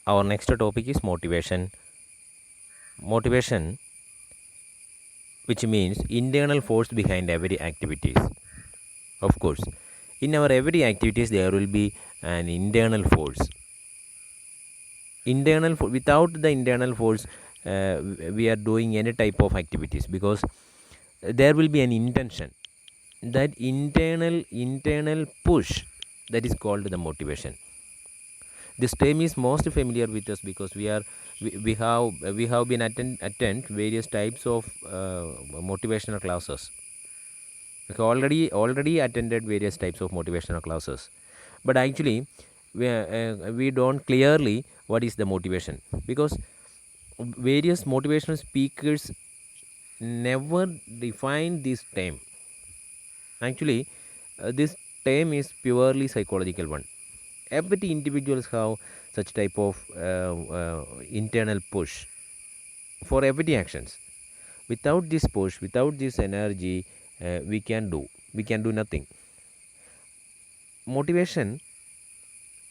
Our next topic is motivation. Motivation, which means internal force behind every activities. Of course, in our every activities there will be an internal force. Without the internal force, we are doing any type of activities because there will be an intention. That internal push, that is called the motivation. This term is most familiar with us because we have been attend various types of motivational classes. We have already attended various types of motivational classes, but actually we don't clearly what is the motivation, because various motivational speakers never define this term. Actually, this term is purely psychological one. Every individuals have such type of internal push for every actions. Without this push, without this energy, we can do nothing. Motivation,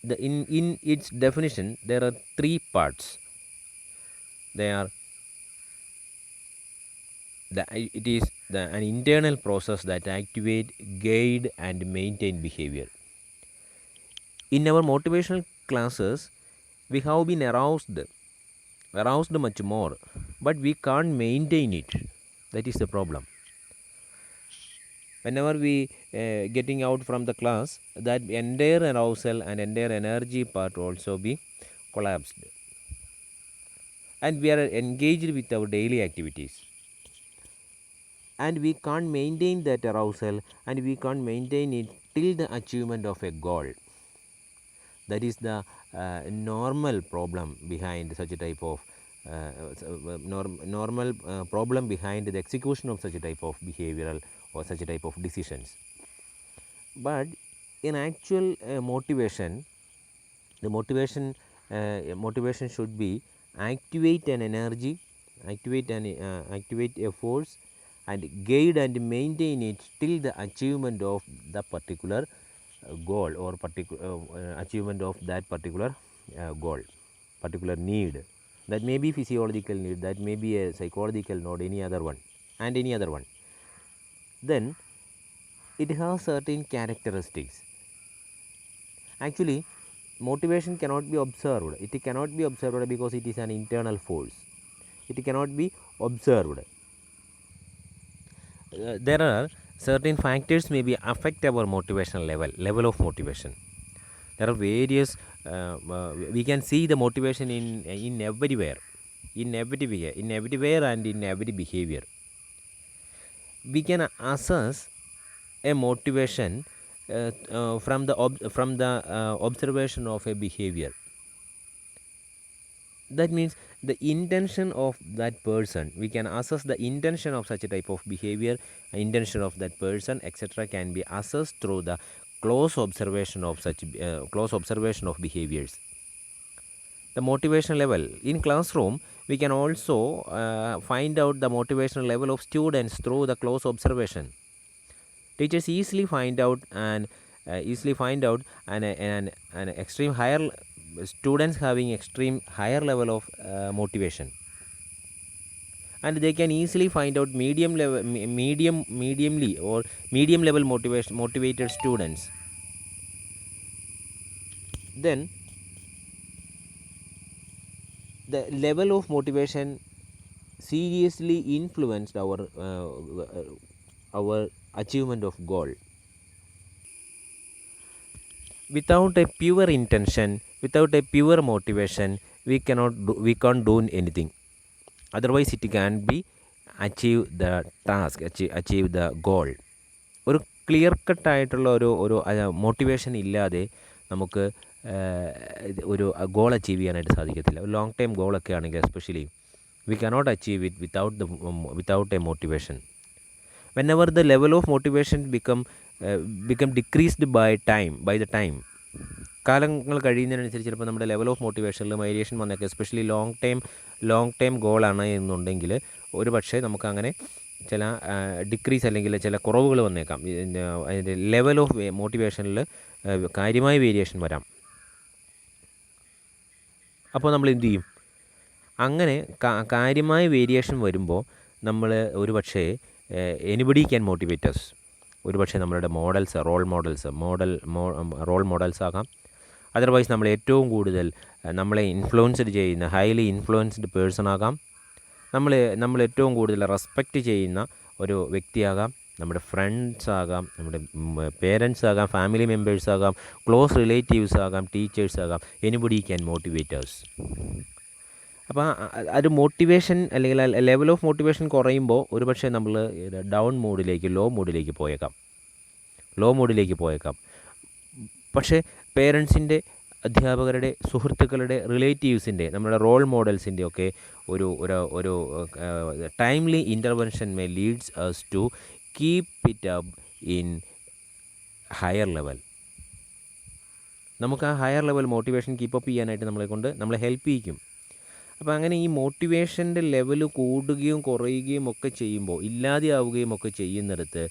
in its definition, there are three parts. They are it is an internal process that activate, guide, and maintain behavior. In our motivational classes, we have been aroused much more, but we can't maintain it. That is the problem. Whenever we getting out from the class, that entire arousal and entire energy part also be collapsed, and we are engaged with our daily activities, and we can't maintain that arousal, and we can't maintain it till the achievement of a goal. That is the normal problem behind such a type of normal problem behind the execution of such a type of behavioral or such a type of decisions. But in actual motivation, the motivation should be activate an energy, activate a force, and guide and maintain it till the achievement of the particular goal, or achievement of that particular goal, particular need. That may be physiological need, that may be a psychological need, any other one. Then it has certain characteristics. Actually, motivation cannot be observed. It cannot be observed because it is an internal force. It cannot be observed. There are certain factors may be affect our motivational level of motivation. There are various we can see the motivation in everywhere, and in every behavior. We can assess a motivation from the observation of a behavior. That means the intention of that person, we can assess the intention of such a type of behavior, intention of that person, etc., can be assessed through the close observation of behaviors. The motivation level in classroom, we can also find out the motivational level of students through the close observation. Teachers easily find out an extreme higher students having extreme higher level of motivation, and they can easily find out medium level motivated students. Then the level of motivation seriously influenced our achievement of goal. Without a pure intention, without a pure motivation, we can't do anything. Otherwise it can be achieve the task, achieve the goal. ഒരു clear കട്ടായിട്ടുള്ള ഒരു motivation ഇല്ലാതെ നമുക്ക് ഒരു goal achieve ചെയ്യാനായിട്ട് സാധിക്കത്തില്ല. ഒരു long time ഗോളൊക്കെ ആണെങ്കിൽ especially we cannot achieve it without a motivation. Whenever the level of motivation become decreased by the time, കാലങ്ങൾ കഴിയുന്നതിനനുസരിച്ച് ചിലപ്പോൾ നമ്മുടെ ലെവൽ ഓഫ് മോട്ടിവേഷനിൽ വേരിയേഷൻ വന്നേക്കാം. എസ്പെഷ്യലി ലോങ് ടൈം ഗോളാണ് എന്നുണ്ടെങ്കിൽ ഒരു പക്ഷേ നമുക്കങ്ങനെ ചില ഡിക്രീസ് അല്ലെങ്കിൽ ചില കുറവുകൾ വന്നേക്കാം. അതിൻ്റെ ലെവൽ ഓഫ് മോട്ടിവേഷനിൽ കാര്യമായ വേരിയേഷൻ വരാം. അപ്പോൾ നമ്മൾ എന്തു ചെയ്യും? അങ്ങനെ കാര്യമായ വേരിയേഷൻ വരുമ്പോൾ നമ്മൾ ഒരു പക്ഷേ എനിബഡി ക്യാൻ മോട്ടിവേറ്റേഴ്സ്, ഒരു പക്ഷേ നമ്മളുടെ റോൾ മോഡൽസ് ആകാം. അതർവൈസ് നമ്മൾ ഏറ്റവും കൂടുതൽ നമ്മളെ ഇൻഫ്ലുവൻസ്ഡ് ചെയ്യുന്ന ഹൈലി ഇൻഫ്ലുവൻസ്ഡ് പേഴ്സൺ ആകാം, നമ്മൾ ഏറ്റവും കൂടുതൽ റെസ്പെക്റ്റ് ചെയ്യുന്ന ഒരു വ്യക്തിയാകാം, നമ്മുടെ ഫ്രണ്ട്സ് ആകാം, നമ്മുടെ പേരൻസ് ആകാം, ഫാമിലി മെമ്പേഴ്സ് ആകാം, ക്ലോസ് റിലേറ്റീവ്സ് ആകാം, ടീച്ചേഴ്സ് ആകാം. Anybody can motivators. അപ്പോൾ ഒരു മോട്ടിവേഷൻ അല്ലെങ്കിൽ ലെവൽ ഓഫ് മോട്ടിവേഷൻ കുറയുമ്പോൾ ഒരു പക്ഷേ നമ്മൾ ഡൗൺ മൂഡിലേക്ക് ലോ മൂഡിലേക്ക് പോയേക്കാം. പക്ഷേ പേരൻസിൻ്റെ, അധ്യാപകരുടെ, സുഹൃത്തുക്കളുടെ, റിലേറ്റീവ്സിൻ്റെ, നമ്മുടെ റോൾ മോഡൽസിൻ്റെ ഒക്കെ ഒരു timely intervention may leads us to keep it up in higher level. നമുക്ക് ആ ഹയർ ലെവൽ മോട്ടിവേഷൻ കീപ്പപ്പ് ചെയ്യാനായിട്ട് നമ്മളെ ഹെൽപ്പ് ചെയ്യിക്കും. അപ്പോൾ അങ്ങനെ ഈ മോട്ടിവേഷൻ്റെ ലെവൽ കൂടുകയും കുറയുകയും ഒക്കെ ചെയ്യുമ്പോൾ, ഇല്ലാതെയാവുകയും ഒക്കെ ചെയ്യുന്നിടത്ത്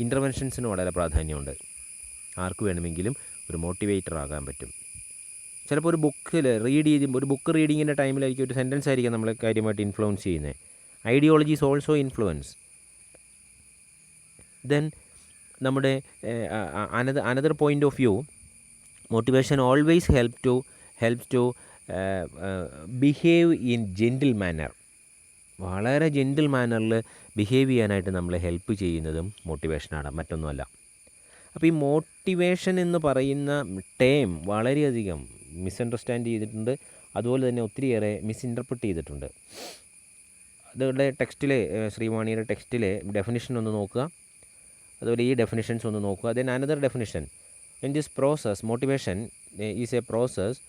ഇൻ്റർവെൻഷൻസിന് വളരെ പ്രാധാന്യമുണ്ട്. ആർക്ക് വേണമെങ്കിലും ഒരു മോട്ടിവേറ്റർ ആകാൻ പറ്റും. ചിലപ്പോൾ ഒരു ബുക്ക് റീഡിങ്ങിൻ്റെ ടൈമിലായിരിക്കും ഒരു സെൻറ്റൻസ് ആയിരിക്കും നമ്മളെ കാര്യമായിട്ട് ഇൻഫ്ലുവൻസ് ചെയ്യുന്നത്. Ideology is also influence. Then നമ്മുടെ another point of view, motivation always helps to behave in gentle manner. വളരെ ജെൻറ്റിൽ മാനറിൽ ബിഹേവ് ചെയ്യാനായിട്ട് നമ്മളെ ഹെൽപ്പ് ചെയ്യുന്നതും മോട്ടിവേഷനാണ്, മറ്റൊന്നുമല്ല. അപ്പോൾ ഈ മോട്ടിവേഷൻ എന്ന് പറയുന്ന ടേം വളരെയധികം മിസ്അണ്ടർസ്റ്റാൻഡ് ചെയ്തിട്ടുണ്ട്, അതുപോലെ തന്നെ ഒത്തിരിയേറെ മിസ്ഇൻ്റർപ്രിറ്റ് ചെയ്തിട്ടുണ്ട്. അതുകൊണ്ട് ടെക്സ്റ്റിലെ, ശ്രീവാണിയുടെ ടെക്സ്റ്റിലെ ഡെഫിനിഷൻ ഒന്ന് നോക്കുക, അതുപോലെ ഈ ഡെഫിനിഷൻസ് ഒന്ന് നോക്കുക. Then another definition, in this process motivation is A process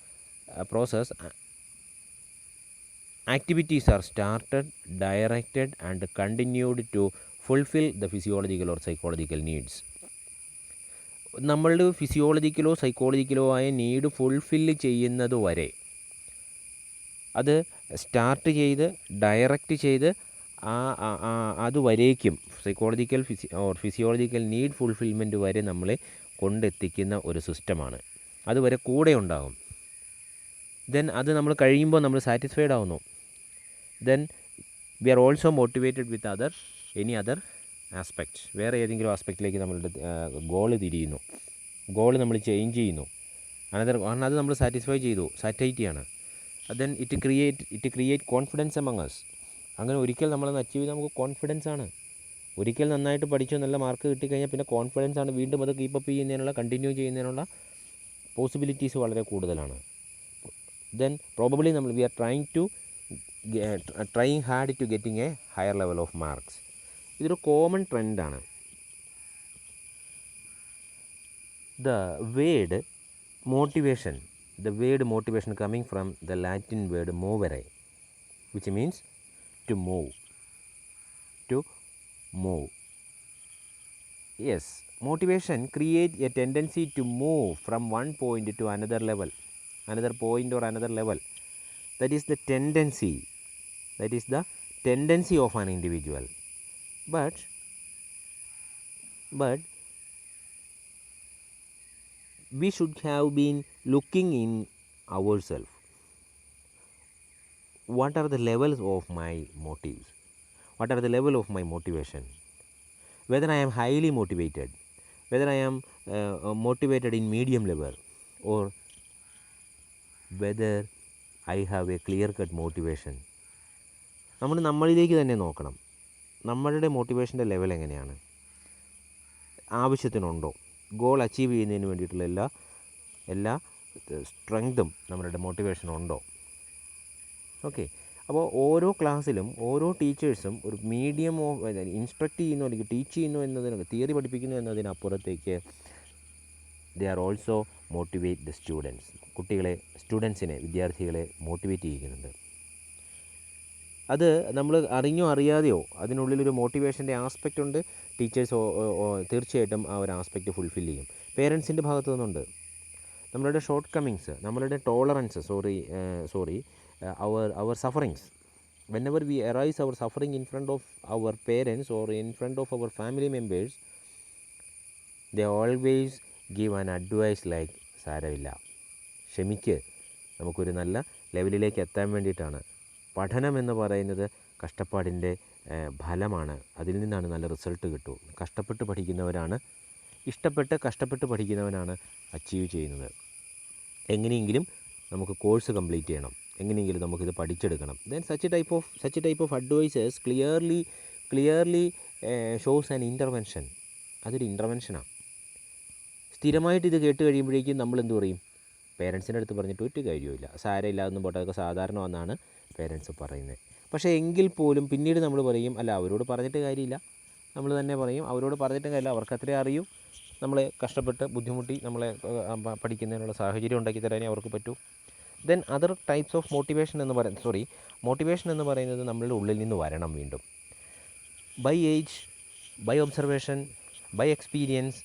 activities are started, directed and continued to fulfill the physiological or psychological needs. നമ്മളുടെ ഫിസിയോളജിക്കലോ സൈക്കോളജിക്കലോ ആയ നീഡ് ഫുൾഫില്ല് ചെയ്യുന്നത് വരെ, അത് സ്റ്റാർട്ട് ചെയ്ത് ഡയറക്റ്റ് ചെയ്ത് അതുവരേക്കും ഫിസിയോളജിക്കൽ നീഡ് ഫുൾഫിൽമെൻറ്റ് വരെ നമ്മളെ കൊണ്ടെത്തിക്കുന്ന ഒരു സിസ്റ്റമാണ്. അതുവരെ കൂടെ ഉണ്ടാകും. ദെൻ അത് നമ്മൾ കഴിയുമ്പോൾ നമ്മൾ സാറ്റിസ്ഫൈഡ് ആവുന്നു. Then we are also motivated with any other aspect. വേറെ ഏതെങ്കിലും ആസ്പെക്റ്റിലേക്ക് നമ്മളുടെ ഗോൾ തിരിയുന്നു, ഗോൾ നമ്മൾ ചേഞ്ച് ചെയ്യുന്നു. കാരണം അത് നമ്മൾ സാറ്റിസ്ഫൈറ്റിയാണ്. Then it create confidence among us. അങ്ങനെ ഒരിക്കൽ നമ്മളത് അച്ചീവ് ചെയ്ത് നമുക്ക് കോൺഫിഡൻസ് ആണ്. ഒരിക്കൽ നന്നായിട്ട് പഠിച്ചു നല്ല മാർക്ക് കിട്ടിക്കഴിഞ്ഞാൽ പിന്നെ കോൺഫിഡൻസ് ആണ്. വീണ്ടും അത് കീപ്പപ്പ് ചെയ്യുന്നതിനുള്ള, കണ്ടിന്യൂ ചെയ്യുന്നതിനുള്ള പോസിബിലിറ്റീസ് വളരെ കൂടുതലാണ്. Then probably we are trying hard to getting a higher level of marks. ഇതൊരു common ട്രെൻഡാണ്. The word motivation coming from the Latin word movere, which means to move. Yes, motivation create a tendency to move from one point to another point or another level. That is the tendency of an individual. But we should have been looking in ourselves. What are the levels of my motives? What are the level of my motivation? Whether I am highly motivated, whether I am motivated in medium level, or whether I have a clear cut motivation. നമ്മളിലേക്ക് തന്നെ നോക്കണം. നമ്മളുടെ മോട്ടിവേഷൻ്റെ level എങ്ങനെയാണ്, ആവശ്യത്തിനുണ്ടോ, goal achieve ചെയ്യുന്നതിന് വേണ്ടിയിട്ടുള്ള എല്ലാ സ്ട്രെങ്തും നമ്മളുടെ മോട്ടിവേഷനുണ്ടോ. Okay. അപ്പോൾ ഓരോ ക്ലാസ്സിലും ഓരോ ടീച്ചേഴ്സും ഒരു മീഡിയം ഓഫ് ഇൻസ്ട്രക്റ്റ് ചെയ്യുന്നു അല്ലെങ്കിൽ ടീച്ച് ചെയ്യുന്നു എന്നതിന്, തിയറി പഠിപ്പിക്കുന്നു എന്നതിനപ്പുറത്തേക്ക് they are also motivate the students. വിദ്യാർത്ഥികളെ മോട്ടിവേറ്റ് ചെയ്യുന്നുണ്ട്. അത് നമ്മൾ അറിഞ്ഞോ അറിയാതെയോ അതിനുള്ളിലൊരു മോട്ടിവേഷൻ്റെ ആസ്പെക്റ്റ് ഉണ്ട്. ടീച്ചേഴ്സ് തീർച്ചയായിട്ടും ആ ഒരു ആസ്പെക്റ്റ് ഫുൾഫിൽ ചെയ്യും. പേരൻസിൻ്റെ ഭാഗത്തു നിന്നുണ്ട്. നമ്മളുടെ ഷോർട്ട് കമ്മിങ്സ്, നമ്മളുടെ tolerance, our sufferings, whenever we arise our suffering in front of our parents or in front of our family members, they always give an advice like സാരമില്ല, ക്ഷമിക്ക്, നമുക്കൊരു നല്ല ലെവലിലേക്ക് എത്താൻ വേണ്ടിയിട്ടാണ്. പഠനം എന്ന് പറയുന്നത് കഷ്ടപ്പാടിൻ്റെ ഫലമാണ്. അതിൽ നിന്നാണ് നല്ല റിസൾട്ട് കിട്ടും. കഷ്ടപ്പെട്ട് പഠിക്കുന്നവരാണ്, കഷ്ടപ്പെട്ട് പഠിക്കുന്നവനാണ് അച്ചീവ് ചെയ്യുന്നത്. എങ്ങനെയെങ്കിലും നമുക്ക് കോഴ്സ് കംപ്ലീറ്റ് ചെയ്യണം, എങ്ങനെയെങ്കിലും നമുക്കിത് പഠിച്ചെടുക്കണം. Then such type of advisors clearly shows an intervention. അതൊരു ഇൻ്റർവെൻഷനാണ്. സ്ഥിരമായിട്ട് ഇത് കേട്ട് കഴിയുമ്പോഴേക്കും നമ്മൾ എന്ത് പറയും? പേരൻസിൻ്റെ അടുത്ത് പറഞ്ഞിട്ട് ഒരു കാര്യമില്ല, സാരമില്ലാതൊന്നും പോട്ടെ, അതൊക്കെ സാധാരണ വന്നാണ് പേരൻസ് പറയുന്നത്. പക്ഷേ എങ്കിൽ പോലും പിന്നീട് നമ്മൾ പറയും, അല്ല അവരോട് പറഞ്ഞിട്ട് കാര്യമില്ല, നമ്മൾ തന്നെ പറയും അവരോട് പറഞ്ഞിട്ട് കാര്യമില്ല, അവർക്ക് അത്രേ അറിയൂ, നമ്മളെ കഷ്ടപ്പെട്ട് ബുദ്ധിമുട്ടി നമ്മളെ പഠിക്കുന്നതിനുള്ള സാഹചര്യം ഉണ്ടാക്കി തരാനേ അവർക്ക് പറ്റൂ. Then other types of motivation എന്ന് പറയുന്നത് നമ്മളുടെ ഉള്ളിൽ നിന്ന് വരണം. വീണ്ടും by age, by observation, by experience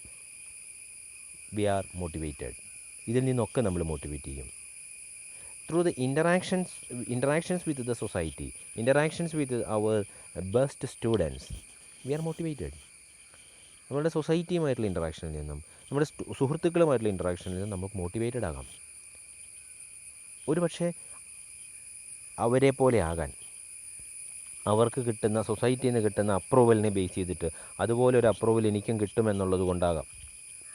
we are motivated. ഇതിൽ നിന്നൊക്കെ നമ്മൾ മോട്ടിവേറ്റ് ചെയ്യും. Through the interactions with the society, interactions with our best students, we are motivated. നമ്മളുടെ സൊസൈറ്റിയുമായിട്ടുള്ള ഇൻറ്ററാക്ഷനിൽ നിന്നും നമ്മുടെ സുഹൃത്തുക്കളുമായിട്ടുള്ള ഇൻറ്ററാക്ഷനിൽ നിന്നും നമുക്ക് മോട്ടിവേറ്റഡ് ആകാം. ഒരു പക്ഷേ അവരെ പോലെ ആകാൻ, അവർക്ക് കിട്ടുന്ന സൊസൈറ്റിയിൽ നിന്ന് കിട്ടുന്ന അപ്രൂവലിനെ ബേസ് ചെയ്തിട്ട് അതുപോലെ ഒരു അപ്രൂവൽ എനിക്കും കിട്ടുമെന്നുള്ളത് കൊണ്ടാകാം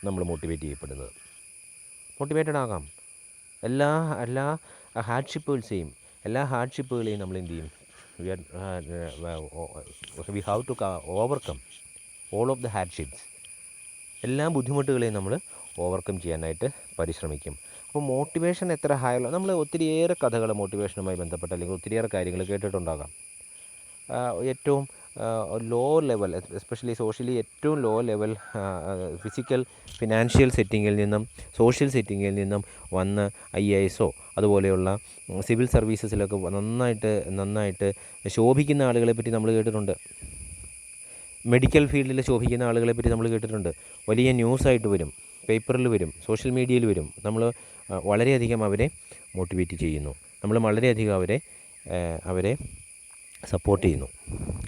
നമ്മൾ മോട്ടിവേറ്റഡ് ആകാം. എല്ലാ ഹാർഡ്ഷിപ്പുകളെയും നമ്മൾ എന്ത് ചെയ്യും? We have to overcome all of the hardships. എല്ലാ ബുദ്ധിമുട്ടുകളെയും നമ്മൾ ഓവർകം ചെയ്യാനായിട്ട് പരിശ്രമിക്കും. അപ്പോൾ മോട്ടിവേഷൻ എത്ര ഹയർ, നമ്മൾ ഒത്തിരിയേറെ കഥകൾ മോട്ടിവേഷനുമായി ബന്ധപ്പെട്ട് അല്ലെങ്കിൽ ഒത്തിരിയേറെ കാര്യങ്ങൾ കേട്ടിട്ടുണ്ടാകാം. ഏറ്റവും ലോ ലെവൽ, എസ്പെഷ്യലി സോഷ്യലി ഏറ്റവും ലോ ലെവൽ ഫിസിക്കൽ ഫിനാൻഷ്യൽ സെറ്റിങ്ങിൽ നിന്നും സോഷ്യൽ സെറ്റിങ്ങിൽ നിന്നും വന്ന് IAS അതുപോലെയുള്ള സിവിൽ സർവീസസിലൊക്കെ നന്നായിട്ട് ശോഭിക്കുന്ന ആളുകളെ പറ്റി നമ്മൾ കേട്ടിട്ടുണ്ട്. മെഡിക്കൽ ഫീൽഡിൽ ശോഭിക്കുന്ന ആളുകളെ പറ്റി നമ്മൾ കേട്ടിട്ടുണ്ട്. വലിയ ന്യൂസായിട്ട് വരും, പേപ്പറിൽ വരും, സോഷ്യൽ മീഡിയയിൽ വരും. നമ്മൾ വളരെയധികം അവരെ മോട്ടിവേറ്റ് ചെയ്യുന്നു, നമ്മൾ വളരെയധികം അവരെ സപ്പോർട്ട് ചെയ്യുന്നു.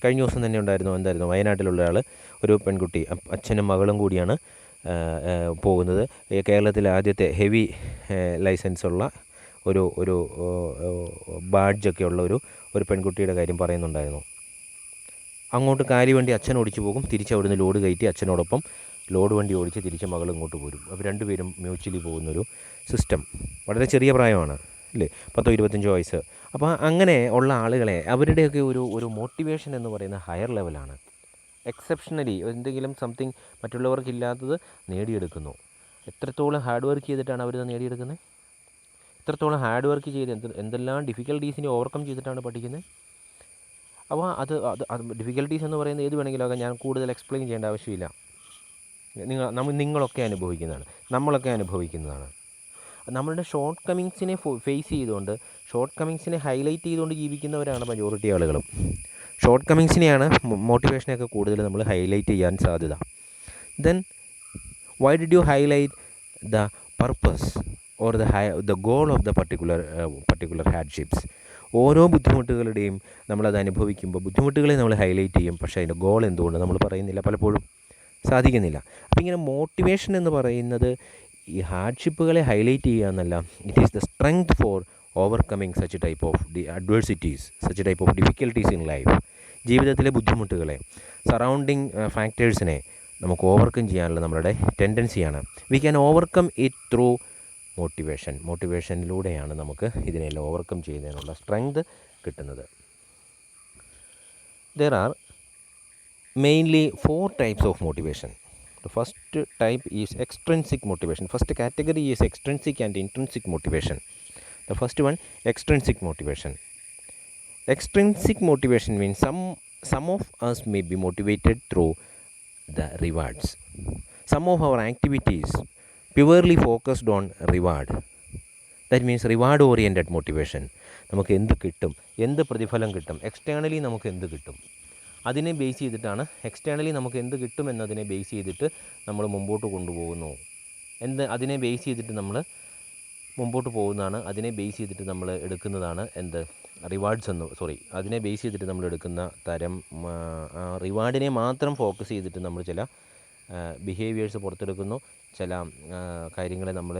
കഴിഞ്ഞ ദിവസം തന്നെ എന്തായിരുന്നു വയനാട്ടിലുള്ള ആൾ, ഒരു പെൺകുട്ടി, അച്ഛനും മകളും കൂടിയാണ് പോകുന്നത്. കേരളത്തിലെ ആദ്യത്തെ ഹെവി ലൈസൻസുള്ള ഒരു ബാഡ്ജൊക്കെ ഉള്ള ഒരു പെൺകുട്ടിയുടെ കാര്യം പറയുന്നുണ്ടായിരുന്നു. അങ്ങോട്ട് കാലിവണ്ടി അച്ഛൻ ഓടിച്ചു പോകും, തിരിച്ചവിടുന്ന് ലോഡ് കയറ്റി അച്ഛനോടൊപ്പം ലോഡ് വണ്ടി ഓടിച്ച് തിരിച്ച് മകൾ ഇങ്ങോട്ട് പോരും. അവർ രണ്ടുപേരും മ്യൂച്വലി പോകുന്നൊരു സിസ്റ്റം. വളരെ ചെറിയ പ്രായമാണ് അല്ലേ, 10-25 വയസ്സ്. അപ്പോൾ അങ്ങനെ ഉള്ള ആളുകളെ അവരുടെയൊക്കെ ഒരു മോട്ടിവേഷൻ എന്ന് പറയുന്ന ഹയർ ലെവലാണ്. എക്സെപ്ഷണലി എന്തെങ്കിലും സംതിങ് മറ്റുള്ളവർക്കില്ലാത്തത് നേടിയെടുക്കുന്നു. എത്രത്തോളം ഹാർഡ് വർക്ക് ചെയ്തിട്ടാണ് അവരിത് നേടിയെടുക്കുന്നത്? എത്രത്തോളം ഹാർഡ് വർക്ക് ചെയ്ത് എന്തെല്ലാം ഡിഫിക്കൽട്ടീസിനെ ഓവർകം ചെയ്തിട്ടാണ് പഠിക്കുന്നത്? അപ്പോൾ അത് ഡിഫിക്കൽട്ടീസ് എന്ന് പറയുന്നത് ഏത് വേണമെങ്കിലും ആകാം. ഞാൻ കൂടുതൽ എക്സ്പ്ലെയിൻ ചെയ്യേണ്ട ആവശ്യമില്ല. നിങ്ങളൊക്കെ അനുഭവിക്കുന്നതാണ്, നമ്മളൊക്കെ അനുഭവിക്കുന്നതാണ്. നമ്മളുടെ ഷോർട്ട് കമ്മിങ്സിനെ ഫേസ് ചെയ്തുകൊണ്ട്, ഷോർട്ട് കമ്മിങ്സിനെ ഹൈലൈറ്റ് ചെയ്തുകൊണ്ട് ജീവിക്കുന്നവരാണ് മജോറിറ്റി ആളുകളും. ഷോർട്ട് കമ്മിങ്സിനെയാണ് മോട്ടിവേഷനെയൊക്കെ കൂടുതൽ നമ്മൾ ഹൈലൈറ്റ് ചെയ്യാൻ സാധ്യത. Then why did you highlight the purpose or the goal of the particular hardships? ഓരോ ബുദ്ധിമുട്ടുകളുടെയും നമ്മളത് അനുഭവിക്കുമ്പോൾ ബുദ്ധിമുട്ടുകളെ നമ്മൾ ഹൈലൈറ്റ് ചെയ്യും, പക്ഷേ അതിൻ്റെ ഗോൾ എന്തുകൊണ്ട് നമ്മൾ പറയുന്നില്ല, പലപ്പോഴും സാധിക്കുന്നില്ല. അപ്പോൾ ഇങ്ങനെ മോട്ടിവേഷൻ എന്ന് പറയുന്നത് ഈ ഹാർഡ്ഷിപ്പുകളെ ഹൈലൈറ്റ് ചെയ്യുക എന്നല്ല, it is the strength for overcoming such type of adversities, such type of difficulties in life. ജീവിതത്തിലെ ബുദ്ധിമുട്ടുകളെ, സറൗണ്ടിങ് ഫാക്ടേഴ്സിനെ നമുക്ക് ഓവർകം ചെയ്യാനുള്ള നമ്മളുടെ ടെൻഡൻസിയാണ്. We can overcome it through മോട്ടിവേഷനിലൂടെയാണ് നമുക്ക് ഇതിനെല്ലാം ഓവർകം ചെയ്യുന്നതിനുള്ള സ്ട്രെങ്ത് കിട്ടുന്നത്. There are mainly 4 types of motivation. The first type is extrinsic motivation. First category is extrinsic and intrinsic motivation. The first one, extrinsic motivation. Extrinsic motivation means some of us may be motivated through the rewards. Some of our activities purely focused on reward. That means reward oriented motivation. നമുക്ക് എന്ത് കിട്ടും, എന്ത് പ്രതിഫലം കിട്ടും, externally നമുക്ക് എന്ത് കിട്ടും, അതിനെ ബേസ് ചെയ്തിട്ടാണ്, എക്സ്റ്റേണലി നമുക്ക് എന്ത് കിട്ടും എന്നതിനെ ബേസ് ചെയ്തിട്ട് നമ്മൾ മുമ്പോട്ട് കൊണ്ടുപോകുന്നു. അതിനെ ബേസ് ചെയ്തിട്ട് നമ്മൾ മുമ്പോട്ട് പോകുന്നതാണ്, അതിനെ ബേസ് ചെയ്തിട്ട് നമ്മൾ എടുക്കുന്നതാണ് അതിനെ ബേസ് ചെയ്തിട്ട് നമ്മൾ എടുക്കുന്ന തരം റിവാർഡിനെ മാത്രം ഫോക്കസ് ചെയ്തിട്ട് നമ്മൾ ചില ബിഹേവിയേഴ്സ് പുറത്തെടുക്കുന്നു, ചില കാര്യങ്ങളെ നമ്മൾ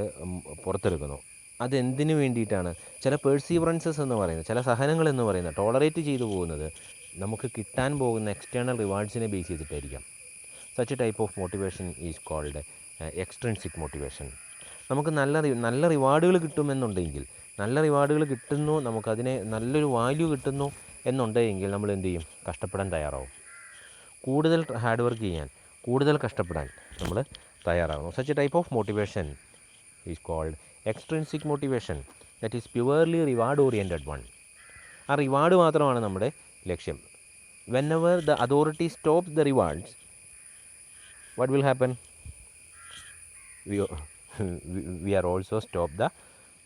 പുറത്തെടുക്കുന്നു. അതെന്തിനു വേണ്ടിയിട്ടാണ്? ചില പേഴ്സീവറൻസസ് എന്ന് പറയുന്നത്, ചില സഹനങ്ങൾ എന്ന് പറയുന്നത്, ടോളറേറ്റ് ചെയ്തു പോകുന്നത് നമുക്ക് കിട്ടാൻ പോകുന്ന എക്സ്റ്റേണൽ റിവാർഡ്സിനെ ബേസ് ചെയ്തിട്ടായിരിക്കാം. Such type of motivation is called extrinsic motivation. നമുക്ക് നല്ല റിവാർഡുകൾ കിട്ടുമെന്നുണ്ടെങ്കിൽ, നല്ല റിവാർഡുകൾ കിട്ടുന്നു, നമുക്കതിനെ നല്ലൊരു വാല്യൂ കിട്ടുന്നു എന്നുണ്ടെങ്കിൽ നമ്മൾ എന്ത് ചെയ്യും? കഷ്ടപ്പെടാൻ തയ്യാറാവും. കൂടുതൽ ഹാർഡ് വർക്ക് ചെയ്യാൻ, കൂടുതൽ കഷ്ടപ്പെടാൻ നമ്മൾ തയ്യാറാകുന്നു. Such type of motivation is called extrinsic motivation, that is purely reward oriented one. ആ റിവാർഡ് മാത്രമാണ് നമ്മുടെ ലക്ഷ്യം. Whenever the authority stops the rewards, what will happen? We are also stop the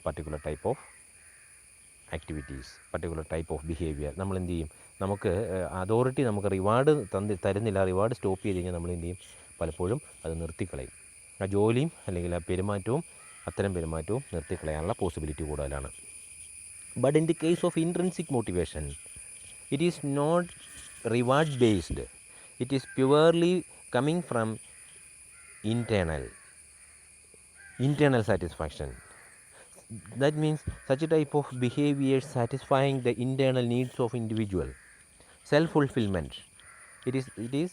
particular type of activities, particular type of behavior. നമ്മൾ എന്ത് ചെയ്യും? നമുക്ക് authority നമുക്ക് reward തരുന്നില്ല, റിവാർഡ് സ്റ്റോപ്പ് ചെയ്ത് കഴിഞ്ഞാൽ നമ്മൾ എന്ത് ചെയ്യും? പലപ്പോഴും അത് നിർത്തിക്കളയും. ആ ജോലിയും അല്ലെങ്കിൽ ആ പെരുമാറ്റവും, അത്തരം പെരുമാറ്റവും നിർത്തിക്കളയാനുള്ള പോസിബിലിറ്റി കൂടുതലാണ്. But in the case of intrinsic motivation, it is not reward based, it is purely coming from internal satisfaction. That means such a type of behavior satisfying the internal needs of individual, self-fulfillment. It is the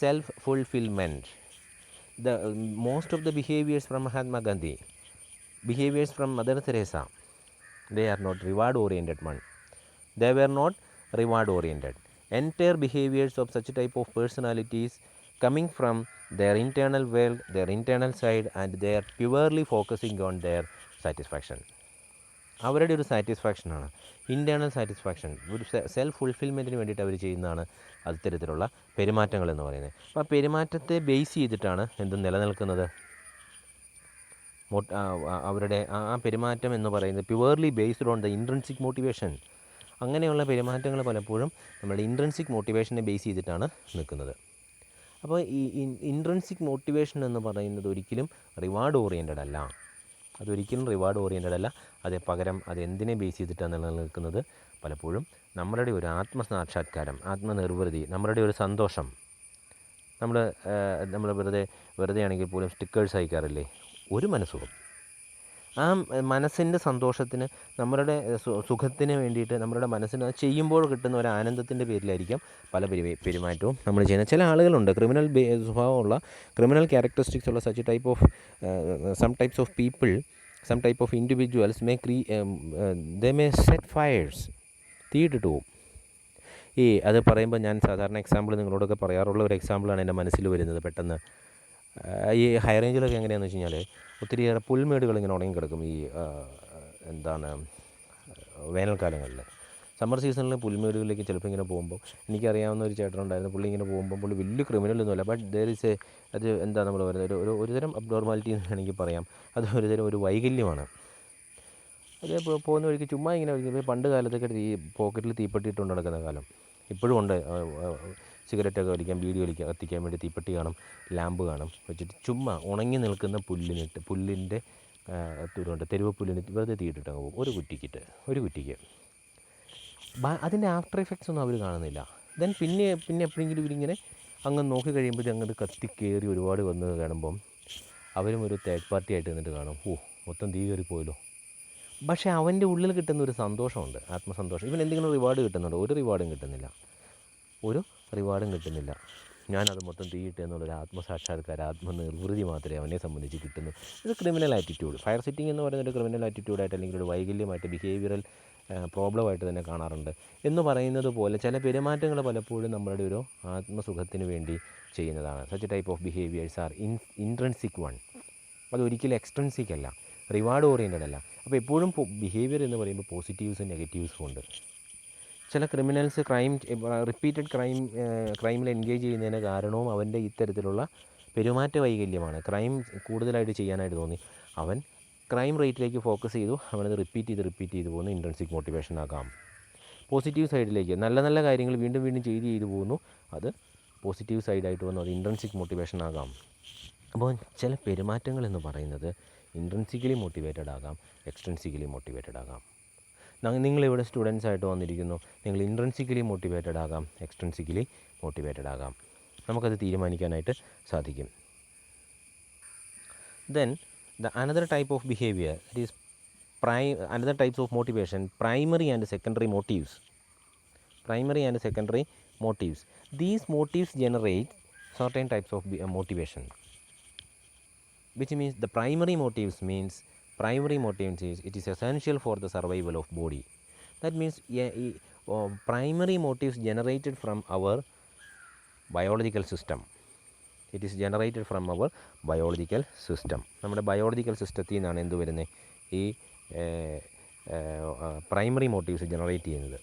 self-fulfillment. The most of the behaviors from Mahatma Gandhi, behaviors from Mother Teresa, they are not reward oriented one. They were not reward oriented. Entire behaviors of such type of personalities coming from their internal world, their internal side, and they are purely focusing on their satisfaction. അവരുടെ ഒരു സാറ്റിസ്ഫാക്ഷനാണ്, internal satisfaction, ഒരു self ഫുൾഫിൽമെൻറ്റിന് വേണ്ടിയിട്ട് അവർ ചെയ്യുന്നതാണ് അത്തരത്തിലുള്ള പെരുമാറ്റങ്ങൾ എന്ന് പറയുന്നത്. അപ്പോൾ ആ പെരുമാറ്റത്തെ ബേസ് ചെയ്തിട്ടാണ് എന്തും നിലനിൽക്കുന്നത്. അവരുടെ ആ പെരുമാറ്റം എന്ന് പറയുന്നത് purely based on the intrinsic motivation. അങ്ങനെയുള്ള പെരുമാറ്റങ്ങൾ പലപ്പോഴും നമ്മുടെ ഇൻട്രിൻസിക് മോട്ടിവേഷനെ ബേസ് ചെയ്തിട്ടാണ് നിൽക്കുന്നത്. അപ്പോൾ ഈ ഇൻട്രിൻസിക് മോട്ടിവേഷൻ എന്ന് പറയുന്നത് ഒരിക്കലും റിവാർഡ് ഓറിയൻറ്റഡ് അല്ല. അതൊരിക്കലും റിവാർഡ് ഓറിയൻറ്റഡ് അല്ല. പകരം അതെന്തിനെ ബേസ് ചെയ്തിട്ടാണ് നിലനിൽക്കുന്നത്? പലപ്പോഴും നമ്മളുടെ ഒരു ആത്മസാക്ഷാത്കാരം, ആത്മനിർവൃതി, നമ്മളുടെ ഒരു സന്തോഷം. നമ്മൾ വെറുതെ ആണെങ്കിൽ പോലും സ്റ്റിക്കേഴ്സ് അയക്കാറില്ലേ? ഒരു മനസ്സുഖം. ആ മനസ്സിൻ്റെ സന്തോഷത്തിന്, നമ്മളുടെ സുഖത്തിന് വേണ്ടിയിട്ട് നമ്മളുടെ മനസ്സിന് അത് ചെയ്യുമ്പോൾ കിട്ടുന്ന ഒരു ആനന്ദത്തിൻ്റെ പേരിലായിരിക്കാം പല പെരുമാറ്റവും നമ്മൾ ചെയ്യുന്നത്. ചില ആളുകളുണ്ട് ക്രിമിനൽ സ്വഭാവമുള്ള, ക്രിമിനൽ ക്യാരക്ടറിസ്റ്റിക്സ് ഉള്ള such type of some types of people, some type of individuals they may set fires. തീയിട്ടിട്ട് പോവും. അത് പറയുമ്പോൾ ഞാൻ സാധാരണ എക്സാമ്പിൾ നിങ്ങളോടൊക്കെ പറയാറുള്ള ഒരു എക്സാമ്പിളാണ് എൻ്റെ മനസ്സിൽ വരുന്നത് പെട്ടെന്ന്. ഈ ഹൈ റേഞ്ചിലൊക്കെ എങ്ങനെയാണെന്ന് വെച്ച് കഴിഞ്ഞാൽ ഒത്തിരിയേറെ പുൽമേടുകൾ ഇങ്ങനെ ഉണങ്ങി കിടക്കും. വേനൽക്കാലങ്ങളിൽ, സമ്മർ സീസണിൽ പുൽമേടുകളിലേക്ക് ചിലപ്പോൾ ഇങ്ങനെ പോകുമ്പോൾ, എനിക്കറിയാവുന്ന ഒരു ചേട്ടനുണ്ടായിരുന്നു. പുള്ളി ഇങ്ങനെ പോകുമ്പോൾ, പുള്ളി വലിയ ക്രിമിനലൊന്നുമല്ല, ബട്ട് ദർ ഇസ് അത് നമ്മൾ പറയുന്നത് ഒരുതരം അബ്നോർമാലിറ്റി എന്ന് വേണമെങ്കിൽ പറയാം. അത് ഒരുതരം ഒരു വൈകല്യമാണ്. അത് പോകുന്ന വഴിക്ക് ചുമ്മാ ഇങ്ങനെ പണ്ട് കാലത്തൊക്കെ പോക്കറ്റിൽ തീപ്പെട്ടിയിട്ട് നടക്കുന്ന കാലം ഇപ്പോഴും ഉണ്ട്. സിഗരറ്റൊക്കെ വലിക്കാൻ, ബീഡി കത്തിക്കാൻ വേണ്ടി തീപ്പെട്ടി കാണും, ലാമ്പ് കാണും, വെച്ചിട്ട് ചുമ്മാ ഉണങ്ങി നിൽക്കുന്ന പുല്ലിൻ്റെ തെരുവ് പുല്ലിന് വെറുതെ തീയിട്ടിട്ട് അങ്ങ് പോകും. ഒരു കുറ്റിക്ക് അതിൻ്റെ ആഫ്റ്റർ എഫക്ട്സ് ഒന്നും അവർ കാണുന്നില്ല. ദെൻ പിന്നെ എപ്പോഴെങ്കിലും ഇവരിങ്ങനെ അങ്ങ് നോക്കി കഴിയുമ്പോൾ അങ്ങോട്ട് കത്തിക്കേറി ഒരുപാട് വന്ന് കാണുമ്പം അവരും ഒരു തേർഡ് പാർട്ടി ആയിട്ട് നിന്നിട്ട് കാണും, മൊത്തം തീ കയറിപ്പോയല്ലോ. പക്ഷേ അവൻ്റെ ഉള്ളിൽ കിട്ടുന്ന ഒരു സന്തോഷമുണ്ട്, ആത്മസന്തോഷം. ഇവൻ എന്തെങ്കിലും റിവാർഡ് കിട്ടുന്നുണ്ടോ? ഒരു റിവാർഡും കിട്ടുന്നില്ല. ഞാനത് മൊത്തം തീയിട്ട് എന്നുള്ളൊരു ആത്മസാക്ഷാത്കാരം, ആത്മനിർവൃതി മാത്രമേ അവനെ സംബന്ധിച്ച് കിട്ടുന്നു. ഇത് ക്രിമിനൽ ആറ്റിറ്റ്യൂഡ്. ഫയർ സിറ്റിംഗ് എന്ന് പറയുന്നത് ക്രിമിനൽ ആറ്റിറ്റ്യൂഡായിട്ട് അല്ലെങ്കിൽ ഒരു വൈകല്യമായിട്ട്, ബിഹേവിയറൽ പ്രോബ്ലമായിട്ട് തന്നെ കാണാറുണ്ട്. എന്ന് പറയുന്നത് പോലെ ചില പെരുമാറ്റങ്ങൾ പലപ്പോഴും നമ്മളുടെ ഒരു ആത്മസുഖത്തിന് വേണ്ടി ചെയ്യുന്നതാണ്. Such type of behaviours are intrinsic one. അതൊരിക്കലും എക്സ്ട്രിൻസിക് അല്ല, റിവാർഡ് ഓറിയൻറ്റഡ് അല്ല. അപ്പോൾ എപ്പോഴും ബിഹേവിയർ എന്ന് പറയുമ്പോൾ പോസിറ്റീവ്സും നെഗറ്റീവ്സും ഉണ്ട്. ചില ക്രിമിനൽസ് റിപ്പീറ്റഡ് ക്രൈമിൽ എൻഗേജ് ചെയ്യുന്നതിന് കാരണവും അവൻ്റെ ഇത്തരത്തിലുള്ള പെരുമാറ്റ വൈകല്യമാണ്. ക്രൈം കൂടുതലായിട്ട് ചെയ്യാനായിട്ട് തോന്നി, അവൻ ക്രൈം റേറ്റിലേക്ക് ഫോക്കസ് ചെയ്തു, അവനത് റിപ്പീറ്റ് ചെയ്ത് പോകുന്നു. ഇൻട്രിൻസിക് മോട്ടിവേഷൻ ആകാം. പോസിറ്റീവ് സൈഡിലേക്ക് നല്ല കാര്യങ്ങൾ വീണ്ടും ചെയ്തു പോകുന്നു, അത് പോസിറ്റീവ് സൈഡായിട്ട് വന്നു, അത് ഇൻട്രിൻസിക് മോട്ടിവേഷൻ ആകാം. അപ്പോൾ ചില പെരുമാറ്റങ്ങൾ എന്ന് പറയുന്നത് ഇൻട്രിൻസിക്കലി മോട്ടിവേറ്റഡ് ആകാം, എക്സ്ട്രിൻസിക്കലി മോട്ടിവേറ്റഡ് ആകാം. നിങ്ങളിവിടെ സ്റ്റുഡൻസ് ആയിട്ട് വന്നിരിക്കുന്നു, നിങ്ങൾ ഇൻട്രിൻസിക്കലി മോട്ടിവേറ്റഡ് ആകാം, എക്സ്ട്രിൻസിക്കലി മോട്ടിവേറ്റഡ് ആകാം. നമുക്കത് തീരുമാനിക്കാനായിട്ട് സാധിക്കും. Then The another type of behavior, that is another types of motivation, primary and secondary motives. Primary and secondary motives. These motives generate certain types of motivation, which means the primary motives is it is essential for the survival of body. That means primary motives generated from our biological system. It is generated from our biological system. നമ്മുടെ biological സിസ്റ്റത്തിൽ നിന്നാണ് എന്ത് വരുന്നത്, ഈ primary motifs generate ചെയ്യുന്നത്.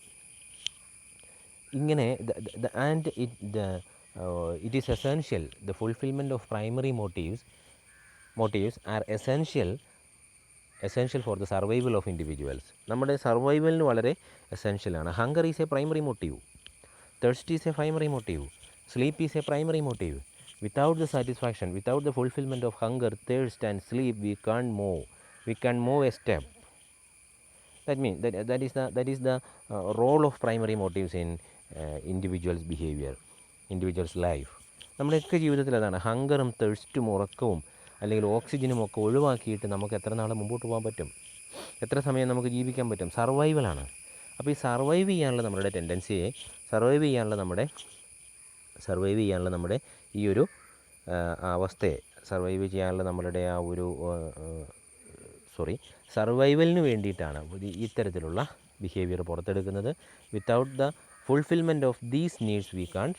ഇങ്ങനെ and it is essential, the fulfilment of primary motives are essential for the survival of individuals. നമ്മുടെ സർവൈവലിന് വളരെ എസെൻഷ്യലാണ്. Hunger is a primary motive, thirst is a primary motive, sleep is a primary motive. Without the satisfaction, without the fulfillment of hunger, thirst and sleep, we can't move a step. That means that is the role of primary motives in individual's behavior, individual's life. നമ്മുടെയൊക്കെ ജീവിതത്തിൽ അതാണ്. ഹങ്കറും തേഴ്സ്റ്റും ഉറക്കവും അല്ലെങ്കിൽ ഓക്സിജനും ഒക്കെ ഒഴിവാക്കിയിട്ട് നമുക്ക് എത്ര നാൾ മുമ്പോട്ട് പോകാൻ പറ്റും, എത്ര സമയം നമുക്ക് ജീവിക്കാൻ പറ്റും? സർവൈവലാണ്. അപ്പോൾ ഈ സർവൈവ് ചെയ്യാനുള്ള നമ്മുടെ ടെൻഡൻസിയെ സർവൈവ് ചെയ്യാനുള്ള നമ്മുടെ ഈ ഒരു അവസ്ഥയെ സർവൈവ് ചെയ്യാനുള്ള നമ്മളുടെ ആ ഒരു സർവൈവലിന് വേണ്ടിയിട്ടാണ് ഇത്തരത്തിലുള്ള ബിഹേവിയർ പുറത്തെടുക്കുന്നത്. Without the fulfilment of these needs we can't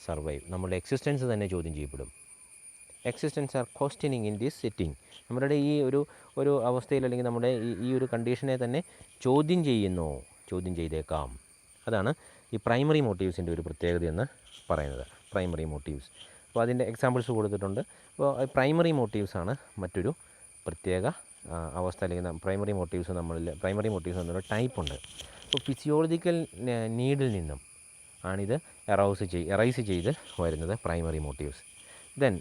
survive. നമ്മുടെ എക്സിസ്റ്റൻസ് തന്നെ ചോദ്യം ചെയ്യപ്പെടും. Existence are questioning in this setting. നമ്മുടെ ഈ ഒരു അവസ്ഥയിൽ അല്ലെങ്കിൽ നമ്മുടെ ഈ ഒരു കണ്ടീഷനെ തന്നെ ചോദ്യം ചെയ്തേക്കാം. അതാണ് ഈ പ്രൈമറി മോട്ടീവ്സിൻ്റെ ഒരു പ്രത്യേകത എന്ന് പറയുന്നത്. പ്രൈമറി മോട്ടീവ്സ്, അപ്പോൾ അതിൻ്റെ എക്സാമ്പിൾസ് കൊടുത്തിട്ടുണ്ട്. അപ്പോൾ പ്രൈമറി മോട്ടീവ്സാണ് മറ്റൊരു പ്രത്യേക അവസ്ഥ. അല്ലെങ്കിൽ പ്രൈമറി മോട്ടീവ്സ് എന്നൊരു ടൈപ്പ് ഉണ്ട്. അപ്പോൾ ഫിസിയോളജിക്കൽ നീഡിൽ നിന്നും ആണിത് എറൈസ് ചെയ്ത് വരുന്നത് primary motifs. Then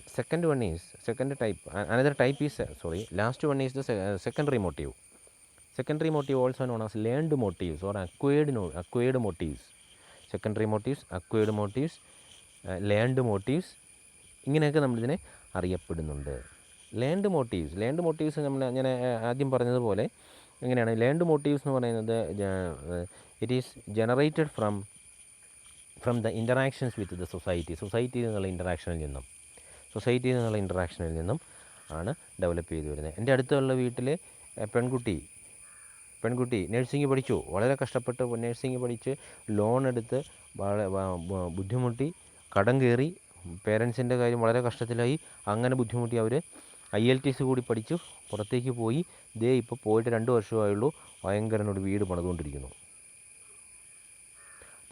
last one is the secondary motive. Secondary motive also known as learned motives or acquired motives. Secondary motives, acquired motives, learned motives, ഇങ്ങനെയൊക്കെ നമ്മളിതിനെ അറിയപ്പെടുന്നുണ്ട്. ലേൺഡ് മോട്ടീവ്സ് ഞാൻ ആദ്യം പറഞ്ഞതുപോലെ എങ്ങനെയാണ് ലേൺഡ് മോട്ടീവ്സ് എന്ന് പറയുന്നത്? It is generated from the interactions with the സൊസൈറ്റിയിൽ നിന്നുള്ള ഇൻറ്ററാക്ഷനിൽ നിന്നും ആണ് ഡെവലപ്പ് ചെയ്ത് വരുന്നത്. എൻ്റെ അടുത്തുള്ള വീട്ടിലെ പെൺകുട്ടി നഴ്സിംഗ് പഠിച്ചു, വളരെ കഷ്ടപ്പെട്ട് നഴ്സിംഗ് പഠിച്ച് ലോൺ എടുത്ത് ബുദ്ധിമുട്ടി കടം കയറി പേരൻസിൻ്റെ കാര്യം വളരെ കഷ്ടത്തിലായി. അങ്ങനെ ബുദ്ധിമുട്ടി അവർ IELTS കൂടി പഠിച്ചു പുറത്തേക്ക് പോയി. ഇപ്പോൾ പോയിട്ട് 2 വർഷമായുള്ളൂ, ഭയങ്കരനൊരു വീട് പണിതുകൊണ്ടിരിക്കുന്നു.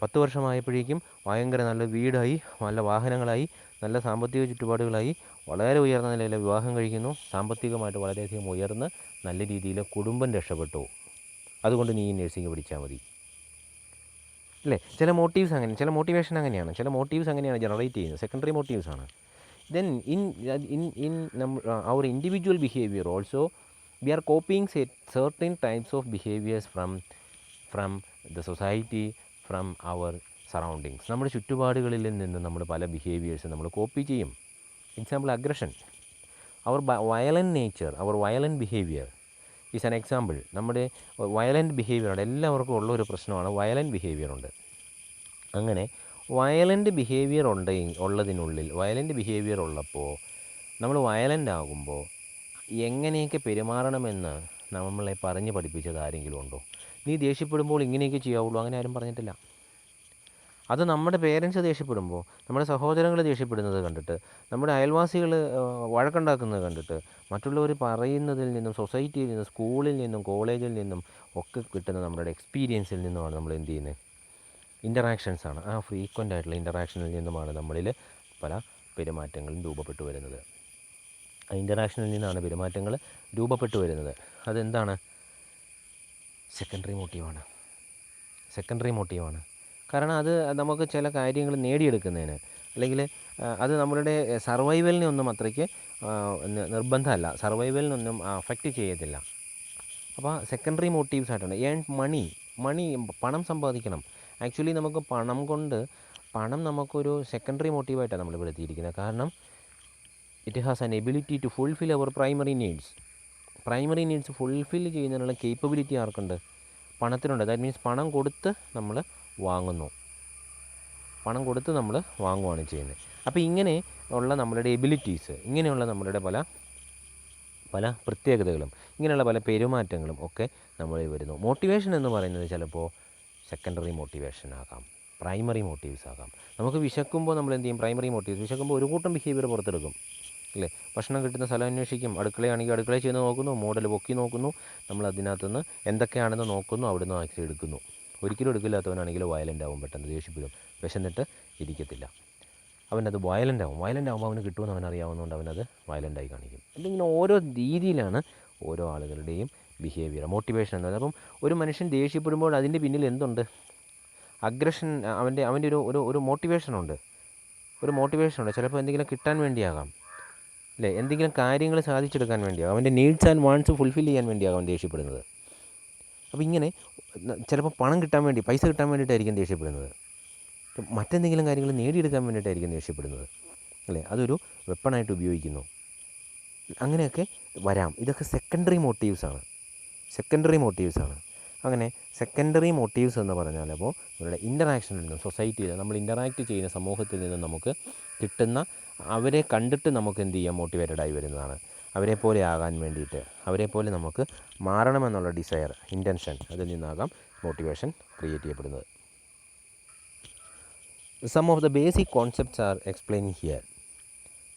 10 വർഷമായപ്പോഴേക്കും ഭയങ്കര നല്ല വീടായി, നല്ല വാഹനങ്ങളായി, നല്ല സാമ്പത്തിക ചുറ്റുപാടുകളായി, വളരെ ഉയർന്ന നിലയിൽ വിവാഹം കഴിക്കുന്നു. സാമ്പത്തികമായിട്ട് വളരെയധികം ഉയർന്ന് നല്ല രീതിയിൽ കുടുംബം രക്ഷപ്പെട്ടു. അതുകൊണ്ട് നീ നഴ്സിംഗ് പഠിച്ചാൽ മതി അല്ലേ? ചില മോട്ടീവ്സ് അങ്ങനെയാണ് ജനറേറ്റ് ചെയ്യുന്നത്. സെക്കൻഡറി മോട്ടീവ്സാണ്. Then in our individual behaviour also we are copying certain types of behaviors from the society, from our surroundings. നമ്മുടെ ചുറ്റുപാടുകളിൽ നിന്ന് നമ്മൾ പല ബിഹേവിയേഴ്സ് നമ്മൾ കോപ്പി ചെയ്യും. Example aggression, our violent nature, our violent behaviour is an example. നമ്മുടെ violent ബിഹേവിയറുണ്ട്, എല്ലാവർക്കും ഉള്ളൊരു പ്രശ്നമാണ് വയലൻറ്റ് ബിഹേവിയർ ഉണ്ട്. അങ്ങനെ വയലൻറ്റ് ബിഹേവിയർ വയലൻറ്റ് ബിഹേവിയർ ഉള്ളപ്പോൾ നമ്മൾ വയലൻ്റ് ആകുമ്പോൾ എങ്ങനെയൊക്കെ പെരുമാറണമെന്ന് നമ്മളെ പറഞ്ഞ് പഠിപ്പിച്ചത് ആരെങ്കിലും ഉണ്ടോ? നീ ദേഷ്യപ്പെടുമ്പോൾ ഇങ്ങനെയൊക്കെ ചെയ്യാവുള്ളൂ, അങ്ങനെ ആരും പറഞ്ഞിട്ടില്ല. അത് നമ്മുടെ പേരൻസ് ദേഷ്യപ്പെടുമ്പോൾ, നമ്മുടെ സഹോദരങ്ങൾ ദേഷ്യപ്പെടുന്നത് കണ്ടിട്ട്, നമ്മുടെ അയൽവാസികൾ വഴക്കുണ്ടാക്കുന്നത് കണ്ടിട്ട്, മറ്റുള്ളവർ പറയുന്നതിൽ നിന്നും, സൊസൈറ്റിയിൽ നിന്നും, സ്കൂളിൽ നിന്നും, കോളേജിൽ നിന്നും ഒക്കെ കിട്ടുന്ന നമ്മുടെ എക്സ്പീരിയൻസിൽ നിന്നുമാണ് നമ്മൾ എന്ത് ചെയ്യുന്നത്? ഇൻ്ററാക്ഷൻസാണ്. ആ ഫ്രീക്വൻ്റ് ആയിട്ടുള്ള ഇൻ്ററാക്ഷനിൽ നിന്നുമാണ് നമ്മളിൽ പല പെരുമാറ്റങ്ങളും രൂപപ്പെട്ടു വരുന്നത്. ആ ഇൻ്ററാക്ഷനിൽ നിന്നാണ് പെരുമാറ്റങ്ങൾ രൂപപ്പെട്ടു വരുന്നത്. അതെന്താണ്? സെക്കൻഡറി മോട്ടീവാണ്. കാരണം അത് നമുക്ക് ചില കാര്യങ്ങൾ നേടിയെടുക്കുന്നതിന്, അല്ലെങ്കിൽ അത് നമ്മളുടെ സർവൈവലിനെ അത്രയ്ക്ക് നിർബന്ധമല്ല, സർവൈവലിനൊന്നും അഫക്റ്റ് ചെയ്യത്തില്ല. അപ്പോൾ സെക്കൻഡറി മോട്ടീവ്സ് ആയിട്ടുണ്ട്. മണി പണം സമ്പാദിക്കണം. ആക്ച്വലി നമുക്ക് പണം നമുക്കൊരു സെക്കൻഡറി മോട്ടീവായിട്ടാണ് നമ്മൾ ഇവിടെ എത്തിയിരിക്കുന്നത്. കാരണം it has an ability to fulfil our primary needs. Primary needs fulfil ചെയ്യുന്നതിനുള്ള കേപ്പബിലിറ്റി ആർക്കുണ്ട്? പണത്തിനുണ്ട്. ദാറ്റ് മീൻസ് പണം കൊടുത്ത് നമ്മൾ വാങ്ങുന്നു, പണം കൊടുത്ത് നമ്മൾ വാങ്ങുകയാണ് ചെയ്യുന്നത്. അപ്പോൾ ഇങ്ങനെ ഉള്ള നമ്മളുടെ എബിലിറ്റീസ്, ഇങ്ങനെയുള്ള നമ്മളുടെ പല പ്രത്യേകതകളും, ഇങ്ങനെയുള്ള പല പെരുമാറ്റങ്ങളും ഒക്കെ നമ്മളിൽ വരുന്നു. മോട്ടിവേഷൻ എന്ന് പറയുന്നത് ചിലപ്പോൾ സെക്കൻഡറി മോട്ടിവേഷൻ ആകാം, പ്രൈമറി മോട്ടീവ്സ് ആകാം. നമുക്ക് വിശക്കുമ്പോൾ നമ്മൾ എന്ത് ചെയ്യും? Primary motives. വിശക്കുമ്പോൾ ഒരു കൂട്ടം ബിഹേവിയർ പുറത്തെടുക്കും, അല്ലേ? ഭക്ഷണം കിട്ടുന്ന സ്ഥലം അന്വേഷിക്കും, അടുക്കളയാണെങ്കിൽ അടുക്കളയിൽ ചെന്ന് നോക്കുന്നു, മോഡൽ പൊക്കി നോക്കുന്നു, നമ്മൾ അതിനകത്തുനിന്ന് എന്തൊക്കെയാണെന്ന് നോക്കുന്നു, അവിടുന്ന് ആക്ഷൻ എടുക്കുന്നു. ഒരിക്കലും എടുക്കില്ലാത്തവനാണെങ്കിൽ വയലൻ്റ് ആവും, പെട്ടെന്ന് ദേഷ്യപ്പെടും, വിശന്നിട്ട് ഇരിക്കത്തില്ല, അവനത് വയലൻ്റ് ആവും. വയലൻ്റ് ആകുമ്പോൾ അവന് കിട്ടുമെന്ന് അവനറിയാവുന്നതുകൊണ്ട് അവനത് വയലൻ്റായി കാണിക്കും. അല്ലെങ്കിൽ ഓരോ രീതിയിലാണ് ഓരോ ആളുകളുടെയും ബിഹേവിയർ. മോട്ടിവേഷൻ എന്നത്, അപ്പം ഒരു മനുഷ്യൻ ദേഷ്യപ്പെടുമ്പോൾ അതിൻ്റെ പിന്നിൽ എന്തുണ്ട്? അഗ്രഷൻ, അവൻ്റെ ഒരു മോട്ടിവേഷനുണ്ട്, ഒരു മോട്ടിവേഷനുണ്ട്. ചിലപ്പോൾ എന്തെങ്കിലും കിട്ടാൻ വേണ്ടിയാകാം, അല്ലേ? എന്തെങ്കിലും കാര്യങ്ങൾ സാധിച്ചെടുക്കാൻ വേണ്ടിയാകാം, അവൻ്റെ നീഡ്സ് ആൻഡ് വാണ്ട്സ് ഫുൾഫിൽ ചെയ്യാൻ വേണ്ടിയാകാം അവൻ ദേഷ്യപ്പെടുന്നത്. അപ്പോൾ ഇങ്ങനെ ചിലപ്പോൾ പണം കിട്ടാൻ വേണ്ടി, പൈസ കിട്ടാൻ വേണ്ടിയിട്ടായിരിക്കും ദേഷ്യപ്പെടുന്നത്, മറ്റെന്തെങ്കിലും കാര്യങ്ങൾ നേടിയെടുക്കാൻ വേണ്ടിയിട്ടായിരിക്കും ദേഷ്യപ്പെടുന്നത്, അല്ലേ? അതൊരു വെപ്പണായിട്ട് ഉപയോഗിക്കുന്നു. അങ്ങനെയൊക്കെ വരാം. ഇതൊക്കെ സെക്കൻഡറി മോട്ടീവ്സാണ്. അങ്ങനെ സെക്കൻഡറി മോട്ടീവ്സ് എന്ന് പറഞ്ഞാൽ അപ്പോൾ അവരുടെ ഇൻ്ററാക്ഷനിൽ നിന്നും, സൊസൈറ്റിയിൽ നമ്മൾ ഇൻ്ററാക്റ്റ് ചെയ്യുന്ന സമൂഹത്തിൽ നിന്നും നമുക്ക് കിട്ടുന്ന, അവരെ കണ്ടിട്ട് നമുക്ക് എന്ത് ചെയ്യാം? മോട്ടിവേറ്റഡായി വരുന്നതാണ്. അവരെ പോലെ ആകാൻ വേണ്ടിയിട്ട്, അവരെ പോലെ നമുക്ക് മാറണമെന്നുള്ള ഡിസയർ, ഇൻറ്റൻഷൻ, അതിൽ നിന്നാകാം മോട്ടിവേഷൻ ക്രിയേറ്റ് ചെയ്യപ്പെടുന്നത്. Some of the basic concepts are explained here.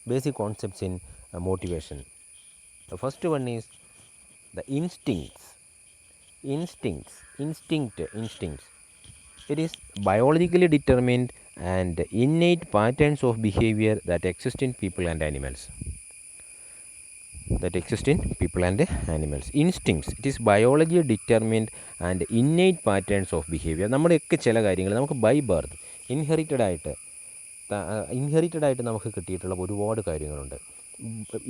Basic concepts in motivation. The first one is the instincts. It is biologically determined and innate patterns of behavior that exist in people and animals. Instincts. It is biologically determined and innate patterns of behavior. നമ്മുടെയൊക്കെ ചില കാര്യങ്ങൾ നമുക്ക് by birth inherited ആയിട്ട് നമുക്ക് കിട്ടിയിട്ടുള്ള ഒരുപാട് കാര്യങ്ങളുണ്ട്.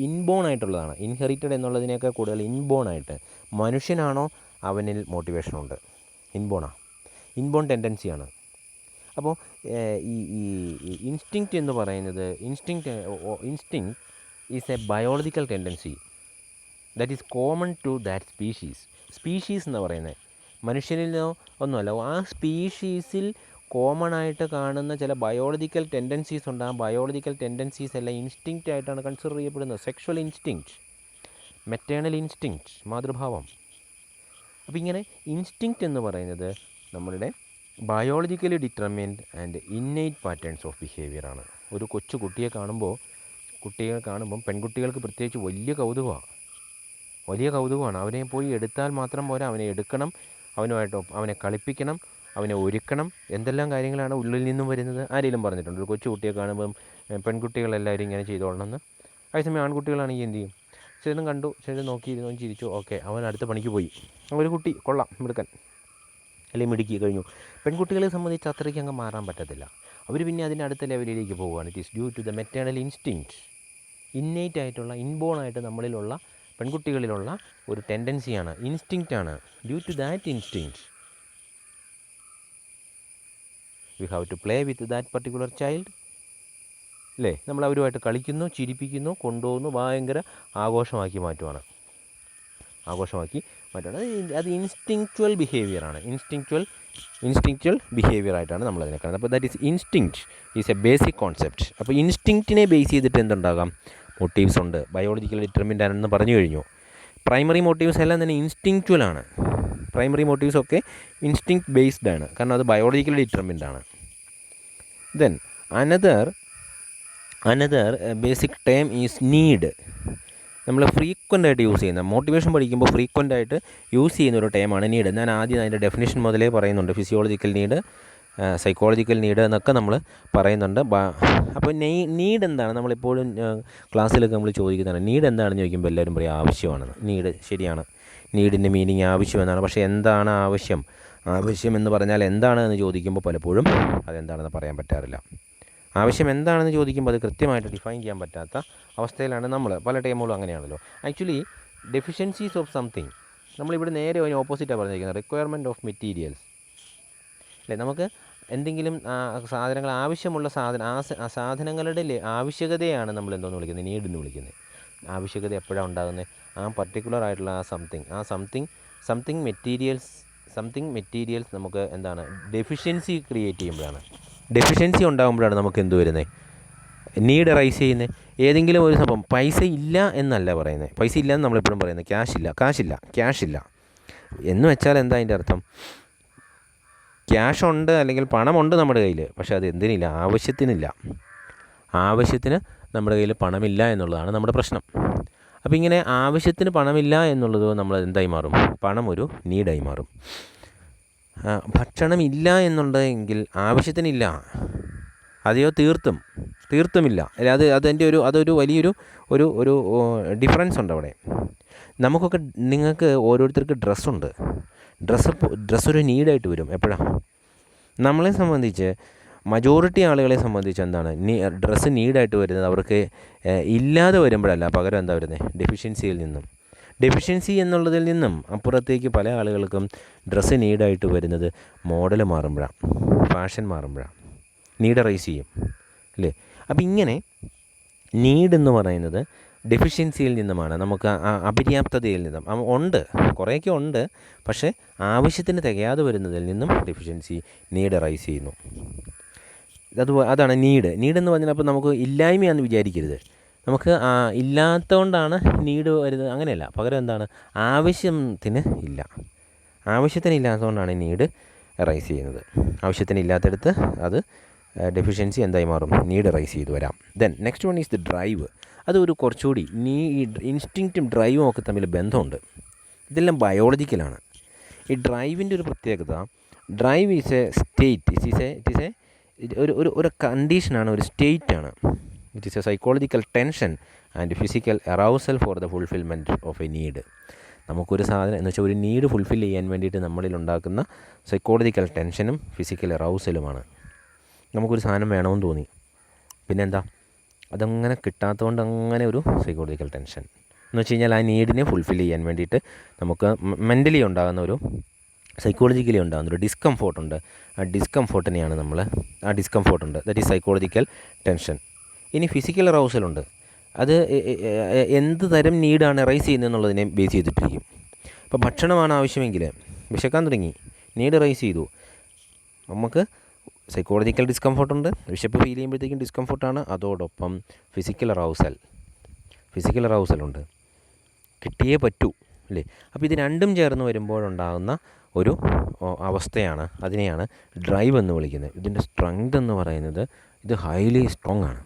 Inborn ആയിട്ടുള്ളതാണ്. ഇൻഹെറിറ്റഡ് എന്നുള്ളതിനേക്കാൾ കൂടുതൽ ഇൻബോൺ ആയിട്ട്, മനുഷ്യനാണോ അവനിൽ മോട്ടിവേഷനുണ്ട്, ഇൻബോൺ ടെൻഡൻസിയാണ്. അപ്പോൾ ഈ ഇൻസ്റ്റിങ്ക്റ്റ് എന്ന് പറയുന്നത്, instinct is a biological tendency that is common to that species എന്ന് പറയുന്നത് മനുഷ്യനിലോ ഒന്നുമല്ല, ആ സ്പീഷീസിൽ കോമൺ ആയിട്ട് കാണുന്ന ചില ബയോളജിക്കൽ ടെൻഡൻസീസ് ഉണ്ട്. ആ ബയോളജിക്കൽ ടെൻഡൻസീസ് എല്ലാം ഇൻസ്റ്റിങ്ക്റ്റ് ആയിട്ടാണ് കൺസിഡർ ചെയ്യപ്പെടുന്നത്. സെക്ഷുവൽ ഇൻസ്റ്റിങ്ക്റ്റ്, മെറ്റേണൽ ഇൻസ്റ്റിങ്ക്റ്റ്, മാതൃഭാവം. അപ്പോൾ ഇങ്ങനെ ഇൻസ്റ്റിങ്ക്റ്റ് എന്ന് പറയുന്നത് നമ്മളുടെ biologically determined and innate patterns of behaviour ആണ്. ഒരു കൊച്ചു കുട്ടിയെ കാണുമ്പം പെൺകുട്ടികൾക്ക് പ്രത്യേകിച്ച് വലിയ കൗതുകമാണ്. അവനെ പോയി എടുത്താൽ മാത്രം പോരാ, അവനെ എടുക്കണം, അവനെ കളിപ്പിക്കണം, അവനെ ഒരുക്കണം. എന്തെല്ലാം കാര്യങ്ങളാണ് ഉള്ളിൽ നിന്നും വരുന്നത്. ആരെങ്കിലും പറഞ്ഞിട്ടുണ്ട് ഒരു കൊച്ചു കുട്ടിയെ കാണുമ്പം പെൺകുട്ടികളെല്ലാവരും ഇങ്ങനെ ചെയ്തോളണമെന്ന്? അതേസമയം ആൺകുട്ടികളാണെങ്കിൽ എന്ത് ചെയ്യും? ചിലതും കണ്ടു, ചിലത് നോക്കിയിരുന്നു, ചിരിച്ചു, ഓക്കെ, അവൻ അടുത്ത പണിക്ക് പോയി. ഒരു കുട്ടി കൊള്ളാം, മിടുക്കൻ, അല്ലെങ്കിൽ മിടുക്കി, കഴിഞ്ഞു. പെൺകുട്ടികളെ സംബന്ധിച്ച് അത്രയ്ക്ക് അങ്ങ് മാറാൻ പറ്റത്തില്ല. അവർ പിന്നെ അതിൻ്റെ അടുത്ത ലെവലിലേക്ക് പോവുകയാണ്. It is due to the maternal instinct, innate ആയിട്ടുള്ള, ഇൻബോൺ ആയിട്ട് നമ്മളിലുള്ള, പെൺകുട്ടികളിലുള്ള ഒരു ടെൻഡൻസിയാണ്, ഇൻസ്റ്റിങ്ക്റ്റാണ്. Due to that instinct we have to play with that particular child, അല്ലേ? നമ്മൾ അവരുമായിട്ട് കളിക്കുന്നു, ചിരിപ്പിക്കുന്നു, കൊണ്ടുപോകുന്നു, ഭയങ്കര ആഘോഷമാക്കി മാറ്റുവാണ്. അത് ഇൻസ്റ്റിങ്ക്ച്വൽ ബിഹേവിയറാണ്. ഇൻസ്റ്റിങ്ക്ച്വൽ ബിഹേവിയർ ആയിട്ടാണ് നമ്മളതിനെ കാണുന്നത്. അപ്പോൾ that is instinct is A basic concept. അപ്പോൾ ഇൻസ്റ്റിങ്ക്റ്റിനെ ബേസ് ചെയ്തിട്ട് എന്തുണ്ടാകാം? മോട്ടീവ്സ് ഉണ്ട്, ബയോളജിക്കൽ ഡിറ്റർമിൻഡ് ആണെന്ന് പറഞ്ഞു കഴിഞ്ഞു. പ്രൈമറി മോട്ടീവ്സ് എല്ലാം തന്നെ ഇൻസ്റ്റിങ്ക്ച്വൽ ആണ്. പ്രൈമറി മോട്ടീവ്സ് ഒക്കെ ഇൻസ്റ്റിങ്ക്റ്റ് ബേസ്ഡ് ആണ്, കാരണം അത് ബയോളജിക്കലി ഡിറ്റർമിൻഡ് ആണ്. Then another basic term is need. നമ്മൾ ഫ്രീക്വൻ്റ് ആയിട്ട് യൂസ് ചെയ്യുന്ന, മോട്ടിവേഷൻ പഠിക്കുമ്പോൾ ഫ്രീക്വൻ്റ് ആയിട്ട് യൂസ് ചെയ്യുന്ന ഒരു ടേമാണ് നീഡ്. ഞാൻ ആദ്യം അതിൻ്റെ ഡെഫിനിഷൻ മുതലേ പറയുന്നുണ്ട്. ഫിസിയോളജിക്കൽ നീഡ്, സൈക്കോളജിക്കൽ നീഡ് എന്നൊക്കെ നമ്മൾ പറയുന്നുണ്ട്. അപ്പോൾ നീഡ് എന്താണ്? നമ്മളെപ്പോഴും ക്ലാസ്സിലൊക്കെ നമ്മൾ ചോദിക്കുന്നതാണ് നീഡ് എന്താണെന്ന് ചോദിക്കുമ്പോൾ എല്ലാവരും പറയും ആവശ്യമാണെന്ന്. നീഡ് ശരിയാണ്, നീഡിൻ്റെ മീനിങ് ആവശ്യം എന്നാണ്. പക്ഷേ എന്താണ് ആവശ്യം എന്ന് പറഞ്ഞാൽ എന്താണെന്ന് ചോദിക്കുമ്പോൾ പലപ്പോഴും അതെന്താണെന്ന് പറയാൻ പറ്റാറില്ല. ആവശ്യം എന്താണെന്ന് ചോദിക്കുമ്പോൾ അത് കൃത്യമായിട്ട് ഡിഫൈൻ ചെയ്യാൻ പറ്റാത്ത അവസ്ഥയിലാണ് നമ്മൾ. പല ടൈമുകളും അങ്ങനെയാണല്ലോ. ആക്ച്വലി ഡെഫിഷ്യൻസീസ് ഓഫ് സംതിങ്, നമ്മളിവിടെ നേരെ അതിന് ഓപ്പോസിറ്റാണ് പറഞ്ഞിരിക്കുന്നത്. റിക്വയർമെൻറ്റ് ഓഫ് മെറ്റീരിയൽസ്, അല്ലേ? നമുക്ക് എന്തെങ്കിലും സാധനങ്ങൾ ആവശ്യമുള്ള സാധനങ്ങളുടെ ആവശ്യകതയാണ് നമ്മൾ എന്തോന്ന് വിളിക്കുന്നത്? നീഡ് എന്ന് വിളിക്കുന്നത്. ആവശ്യകത എപ്പോഴാണ് ഉണ്ടാകുന്നത്? ആ പർട്ടിക്കുലർ ആയിട്ടുള്ള ആ സംതിങ് മെറ്റീരിയൽസ് നമുക്ക് എന്താണ് ഡെഫിഷ്യൻസി ക്രിയേറ്റ് ചെയ്യുമ്പോഴാണ്. ഡെഫിഷ്യൻസി ഉണ്ടാകുമ്പോഴാണ് നമുക്ക് എന്ത് വരുന്നത്? നീഡ് റൈസ് ചെയ്യുന്നത്. ഏതെങ്കിലും ഒരു സംഭവം പൈസ ഇല്ല എന്നല്ല പറയുന്നത്. പൈസ ഇല്ല എന്ന് നമ്മളെപ്പോഴും പറയുന്നത് ക്യാഷില്ല എന്ന് വെച്ചാൽ എന്താ അതിൻ്റെ അർത്ഥം? ക്യാഷ് ഉണ്ട് അല്ലെങ്കിൽ പണമുണ്ട് നമ്മുടെ കയ്യിൽ, പക്ഷേ അത് എന്തിനില്ല? ആവശ്യത്തിന് നമ്മുടെ കയ്യിൽ പണമില്ല എന്നുള്ളതാണ് നമ്മുടെ പ്രശ്നം. അപ്പോൾ ഇങ്ങനെ ആവശ്യത്തിന് പണമില്ല എന്നുള്ളത് നമ്മൾ എന്തായി മാറും? പണം ഒരു നീഡായി മാറും. ഭക്ഷണം ഇല്ല എന്നുണ്ടെങ്കിൽ ആവശ്യത്തിനില്ല, അതെയോ തീർത്തുമില്ല. അതൊരു വലിയൊരു ഒരു ഡിഫറൻസ് ഉണ്ട് അവിടെ. നിങ്ങൾക്ക് ഓരോരുത്തർക്ക് ഡ്രസ്സുണ്ട്. ഡ്രസ്സ് ഒരു നീഡായിട്ട് വരും എപ്പോഴാണ്? നമ്മളെ സംബന്ധിച്ച് മജോറിറ്റി ആളുകളെ സംബന്ധിച്ച് എന്താണ് ഡ്രസ്സ് നീഡായിട്ട് വരുന്നത്? അവർക്ക് ഇല്ലാതെ വരുമ്പോഴല്ല, പകരം എന്താ വരുന്നത്? ഡെഫിഷ്യൻസി എന്നുള്ളതിൽ നിന്നും അപ്പുറത്തേക്ക് പല ആളുകൾക്കും ഡ്രസ്സ് നീഡായിട്ട് വരുന്നത് മോഡൽ മാറുമ്പോഴാണ്, ഫാഷൻ മാറുമ്പോഴാണ്. നീഡ് റൈസ് ചെയ്യും അല്ലേ? അപ്പോൾ ഇങ്ങനെ നീഡെന്ന് പറയുന്നത് ഡെഫിഷ്യൻസിയിൽ നിന്നുമാണ്, നമുക്ക് അപര്യാപ്തതയിൽ നിന്നും ഉണ്ട്, കുറേയൊക്കെ ഉണ്ട്, പക്ഷേ ആവശ്യത്തിന് തികയാതെ വരുന്നതിൽ നിന്നും നീഡ് റൈസ് ചെയ്യുന്നു. അതാണ് നീഡ് എന്ന് പറഞ്ഞാൽ. അപ്പോൾ നമുക്ക് ഇല്ലായ്മയാണെന്ന് വിചാരിക്കരുത്. നമുക്ക് ഇല്ലാത്തതുകൊണ്ടാണ് നീഡ് വരുന്നത്, അങ്ങനെയല്ല. പകരം എന്താണ്? ആവശ്യത്തിനില്ലാത്തതുകൊണ്ടാണ് നീഡ് റൈസ് ചെയ്യുന്നത്. ആവശ്യത്തിനില്ലാത്തടുത്ത് അത് ഡെഫിഷ്യൻസി എന്തായി മാറും? നീഡ് റൈസ് ചെയ്ത് വരാം. Then next one is the drive. അത് ഒരു കുറച്ചുകൂടി ഇൻസ്റ്റിങ്ക്റ്റും ഡ്രൈവും ഒക്കെ തമ്മിൽ ബന്ധമുണ്ട്. ഇതെല്ലാം ബയോളജിക്കലാണ്. ഈ ഡ്രൈവിൻ്റെ ഒരു പ്രത്യേകത, ഡ്രൈവ് ഈസ് എ സ്റ്റേറ്റ്, ഒരു കണ്ടീഷനാണ്, ഒരു സ്റ്റേറ്റാണ്. It is a psychological tension and physical arousal for the fulfilment of a need. നമുക്കൊരു സാധനം എന്ന് വെച്ചാൽ ഒരു നീഡ് ഫുൾഫിൽ ചെയ്യാൻ വേണ്ടിയിട്ട് നമ്മളിൽ ഉണ്ടാക്കുന്ന സൈക്കോളജിക്കൽ ടെൻഷനും ഫിസിക്കൽ അറൗസലുമാണ്. നമുക്കൊരു സാധനം വേണമെന്ന് തോന്നി, പിന്നെന്താ? അതങ്ങനെ കിട്ടാത്തതുകൊണ്ട് അങ്ങനെ ഒരു സൈക്കോളജിക്കൽ ടെൻഷൻ എന്ന് വെച്ച് കഴിഞ്ഞാൽ ആ നീഡിനെ ഫുൾഫിൽ ചെയ്യാൻ വേണ്ടിയിട്ട് നമുക്ക് മെൻ്റലി ഉണ്ടാകുന്ന ഒരു സൈക്കോളജിക്കലി ഉണ്ടാകുന്ന ഒരു ഡിസ്കംഫോർട്ടുണ്ട്. ഡിസ്കംഫോർട്ടുണ്ട്, ദാറ്റ് ഈസ് സൈക്കോളജിക്കൽ ടെൻഷൻ. ഇനി ഫിസിക്കൽ അറൗസലുണ്ട്. അത് എന്ത് തരം നീഡാണ് റൈസ് ചെയ്യുന്നത് എന്നുള്ളതിനെ ബേസ് ചെയ്തിട്ടിരിക്കും. ഇപ്പോൾ ഭക്ഷണമാണ് ആവശ്യമെങ്കിൽ വിശക്കാൻ തുടങ്ങി, നീഡ് റൈസ് ചെയ്തു, നമുക്ക് സൈക്കോളജിക്കൽ ഡിസ്കംഫോർട്ടുണ്ട്. വിശപ്പ് ഫീൽ ചെയ്യുമ്പോഴത്തേക്കും ഡിസ്കംഫോർട്ടാണ്. അതോടൊപ്പം ഫിസിക്കൽ അറൗസലുണ്ട്, കിട്ടിയേ പറ്റൂ അല്ലേ? അപ്പോൾ ഇത് രണ്ടും ചേർന്ന് വരുമ്പോഴുണ്ടാകുന്ന ഒരു അവസ്ഥയാണ്, അതിനെയാണ് ഡ്രൈവ് എന്ന് വിളിക്കുന്നത്. ഇതിൻ്റെ സ്ട്രെങ്ത് എന്ന് പറയുന്നത് ഇത് ഹൈലി സ്ട്രോങ് ആണ്,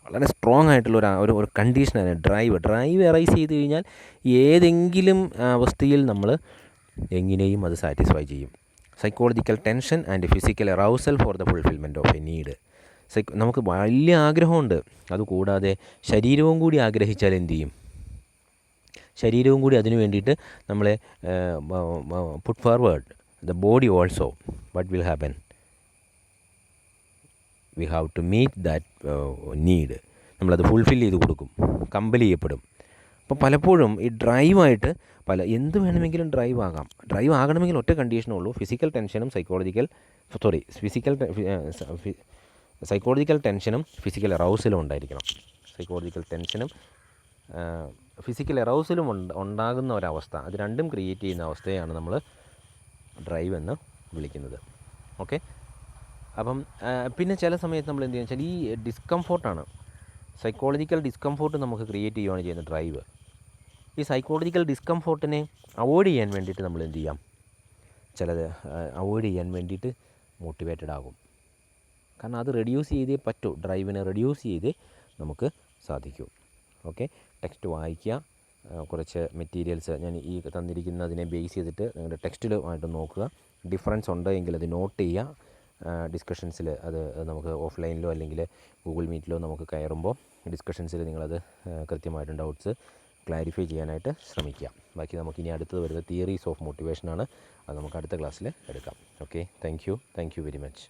വളരെ സ്ട്രോങ് ആയിട്ടുള്ള ഒരു കണ്ടീഷനാണ് ഡ്രൈവ് റൈസ് ചെയ്ത് കഴിഞ്ഞാൽ ഏതെങ്കിലും അവസ്ഥയിൽ നമ്മൾ എങ്ങനെയും അത് സാറ്റിസ്ഫൈ ചെയ്യും. Psychological tension and physical arousal for the fulfilment of a need. നമുക്ക് വലിയ ആഗ്രഹമുണ്ട്, അതുകൂടാതെ ശരീരവും കൂടി ആഗ്രഹിച്ചാൽ എന്ത് ചെയ്യും? ശരീരവും കൂടി അതിനു വേണ്ടിയിട്ട് നമ്മളെ put forward the body also. What will happen? We have to meet that need. നമ്മളത് ഫുൾഫിൽ ചെയ്ത് കൊടുക്കും, കമ്പൽ ചെയ്യപ്പെടും. അപ്പോൾ പലപ്പോഴും ഈ ഡ്രൈവായിട്ട് എന്ത് വേണമെങ്കിലും ഡ്രൈവ് ആകണമെങ്കിൽ ഒറ്റ കണ്ടീഷനേ ഉള്ളൂ, സൈക്കോളജിക്കൽ ടെൻഷനും ഫിസിക്കൽ അറൗസലും ഉണ്ടായിരിക്കണം. ഫിസിക്കൽ അറൗസലും ഉണ്ടാകുന്ന ഒരവസ്ഥ, അത് രണ്ടും ക്രിയേറ്റ് ചെയ്യുന്ന അവസ്ഥയാണ് നമ്മൾ ഡ്രൈവ് എന്ന് വിളിക്കുന്നത്. ഓക്കെ. അപ്പം പിന്നെ ചില സമയത്ത് നമ്മൾ എന്ത് ചെയ്യുക വെച്ചാൽ ഈ ഡിസ്കംഫോർട്ടാണ്, സൈക്കോളജിക്കൽ ഡിസ്കംഫോർട്ട് നമുക്ക് ക്രിയേറ്റ് ചെയ്യുകയാണ് ചെയ്യുന്നത് ഡ്രൈവ്. ഈ സൈക്കോളജിക്കൽ ഡിസ്കംഫോർട്ടിനെ അവോയ്ഡ് ചെയ്യാൻ വേണ്ടിയിട്ട് നമ്മൾ എന്ത് ചെയ്യാം? ചിലത് അവോയ്ഡ് ചെയ്യാൻ വേണ്ടിയിട്ട് മോട്ടിവേറ്റഡ് ആകും. കാരണം അത് റെഡ്യൂസ് ചെയ്തേ പറ്റൂ, ഡ്രൈവിനെ റെഡ്യൂസ് ചെയ്തേ നമുക്ക് സാധിക്കൂ. ഓക്കെ. ടെക്സ്റ്റ് വായിക്കുക, കുറച്ച് മെറ്റീരിയൽസ് ഞാൻ ഈ തന്നിരിക്കുന്നതിനെ ബേസ് ചെയ്തിട്ട് നിങ്ങളുടെ ടെക്സ്റ്റിലുമായിട്ട് നോക്കുക. ഡിഫറൻസ് ഉണ്ടെങ്കിൽ അത് നോട്ട് ചെയ്യുക. ഡിസ്കഷൻസിൽ അത് നമുക്ക് ഓഫ്ലൈനിലോ അല്ലെങ്കിൽ ഗൂഗിൾ മീറ്റിലോ നമുക്ക് കയറുമ്പോൾ ഡിസ്കഷൻസിൽ നിങ്ങളത് കൃത്യമായിട്ടും ഡൗട്ട്സ് ക്ലാരിഫൈ ചെയ്യാനായിട്ട് ശ്രമിക്കുക. ബാക്കി നമുക്കിനി അടുത്തത് വരുന്നത് തിയറീസ് ഓഫ് മോട്ടിവേഷനാണ്. അത് നമുക്ക് അടുത്ത ക്ലാസ്സിൽ എടുക്കാം. Okay. Thank you very much.